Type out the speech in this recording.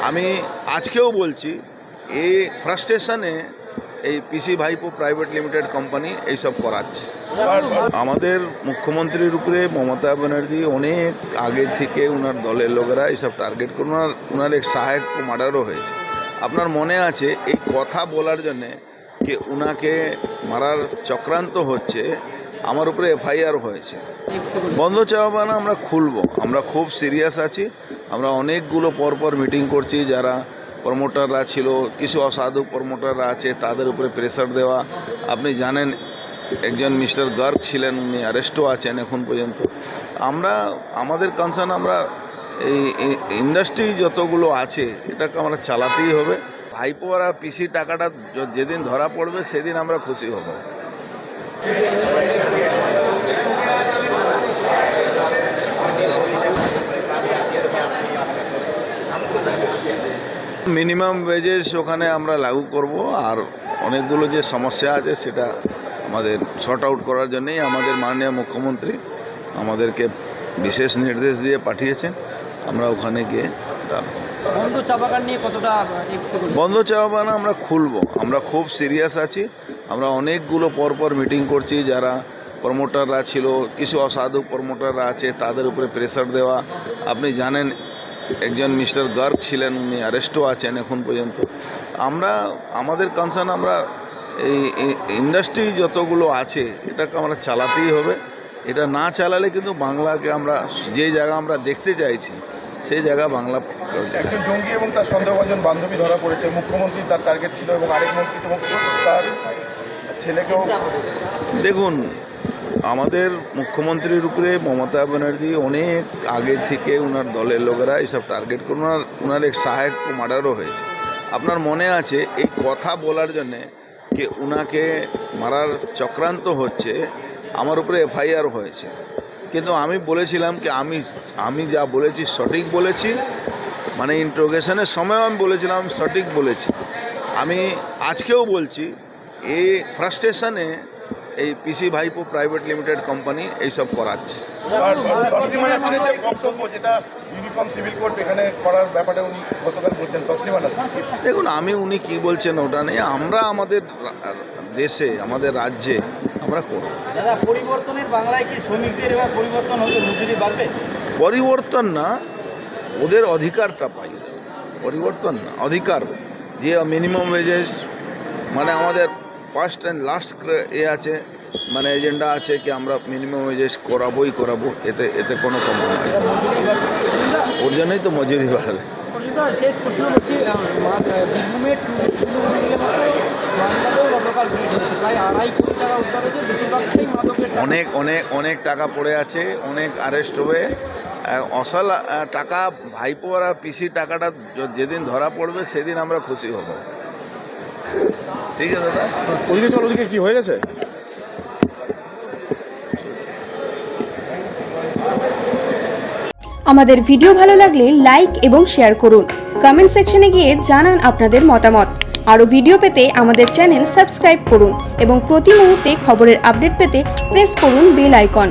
আমি আজকেও বলছি এই ফ্রাস্ট্রেশনে এই পিসি ভাইপো প্রাইভেট লিমিটেড কোম্পানি এইসব করাচ্ছে। আমাদের মুখ্যমন্ত্রীর উপরে মমতা ব্যানার্জি অনেক আগে থেকে ওনার দলের লোকেরা এইসব টার্গেট করে ওনার এক সহায়ক মার্ডারও হয়েছে। আপনার মনে আছে এই কথা বলার জন্যে কি ওনাকে মারার চক্রান্ত হচ্ছে, আমার উপরে এফআইআর হয়েছে। বন্ধ চাওয়াবানা আমরা খুলবো, আমরা খুব সিরিয়াস আছি। আমরা অনেকগুলো পরপর মিটিং করছি, যারা প্রমোটাররা ছিল, কিছু অসাধু প্রমোটাররা আছে, তাদের উপরে প্রেসার দেওয়া। আপনি জানেন একজন মিস্টার গার্গ ছিলেন, উনি অ্যারেস্টও আছেন এখন পর্যন্ত। আমাদের কনসার্ন আমরা এই ইন্ডাস্ট্রি যতগুলো আছে এটাকে আমরা চালাতেই হবে। ভাইপো আর পিসি টাকাটা যেদিন ধরা পড়বে সেদিন আমরা খুশি হব। মিনিমাম ওয়েজেস ওখানে আমরা লাগু করব, আর অনেকগুলো যে সমস্যা আছে সেটা আমাদের শর্ট আউট করার জন্যই আমাদের মাননীয় মুখ্যমন্ত্রী আমাদেরকে বিশেষ নির্দেশ দিয়ে পাঠিয়েছেন। আমরা ওখানে গিয়ে বন্ধ চাওয়াবানা আমরা খুলবো, আমরা খুব সিরিয়াস আছি। আমরা অনেকগুলো পরপর মিটিং করছি, যারা প্রমোটাররা ছিল, কিছু অসাধু প্রমোটাররা আছে, তাদের উপরে প্রেসার দেওয়া। আপনি জানেন একজন মিস্টার গার্গ ছিলেন, উনি অ্যারেস্টও আছেন এখন পর্যন্ত। আমাদের কনসার্ন আমরা এই ইন্ডাস্ট্রি যতগুলো আছে এটাকে আমরা চালাতেই হবে। এটা না চালালে কিন্তু বাংলাকে আমরা যে জায়গা আমরা দেখতে চাইছি সেই জায়গা বাংলা। একজন জঙ্গি এবং তার সন্দেহভাজন বান্ধবী ধরা পড়েছে, মুখ্যমন্ত্রী তার টার্গেট ছিল এবং আরেক মন্ত্রী তার ছেলেকেও। দেখুন, আমাদের মুখ্যমন্ত্রীর উপরে মমতা ব্যানার্জি অনেক আগে থেকে ওনার দলের লোকেরা এইসব টার্গেট করে ওনার এক সহায়ক মার্ডারও হয়েছে। আপনার মনে আছে এই কথা বলার জন্যে কি ওনাকে মারার চক্রান্ত হচ্ছে, আমার উপরে এফআইআর হয়েছে। কিন্তু আমি বলেছিলাম কি আমি যা বলেছি সঠিক বলেছি, মানে ইন্ট্রোগেশনের সময় আমি বলেছিলাম সঠিক বলেছি। আমি আজকেও বলছি এই ফ্রাস্ট্রেশনে এই পিসি ভাইপো প্রাইভেট লিমিটেড কোম্পানি এইসব করাচ্ছে। দেখুন, উনি কি বলছেন ওটা নেই, আমরা আমাদের দেশে আমাদের রাজ্যে আমরা করব। পরিবর্তনের বাংলায় কি শ্রমিকদের এবার পরিবর্তন হবে, মজুরি বাড়বে? পরিবর্তন না, ওদের অধিকারটা পাই। পরিবর্তন না, অধিকার। যে মিনিমাম ওয়েজেস মানে আমাদের ফার্স্ট অ্যান্ড লাস্ট আছে, মানে এজেন্ডা আছে কি আমরা মিনিমাম ওয়েজেস করাবো। এতে কোনো কম হয়, ওর জন্যই তো মজুরি বাড়বে। শেষ প্রশ্ন হচ্ছে, অনেক টাকা পড়ে আছে, অনেক অ্যারেস্ট হবে। আসল টাকা ভাইপো আর পিসির টাকাটা যেদিন ধরা পড়বে সেদিন আমরা খুশি হব। ঠিক আছে দাদা? ওদিকে কি হয়ে গেছে? আমাদের ভিডিও ভালো লাগলে লাইক এবং শেয়ার করুন। কমেন্ট সেকশনে গিয়ে জানান আপনাদের মতামত। আরও ভিডিও পেতে আমাদের চ্যানেল সাবস্ক্রাইব করুন এবং প্রতি মুহূর্তে খবরের আপডেট পেতে প্রেস করুন বেল আইকন।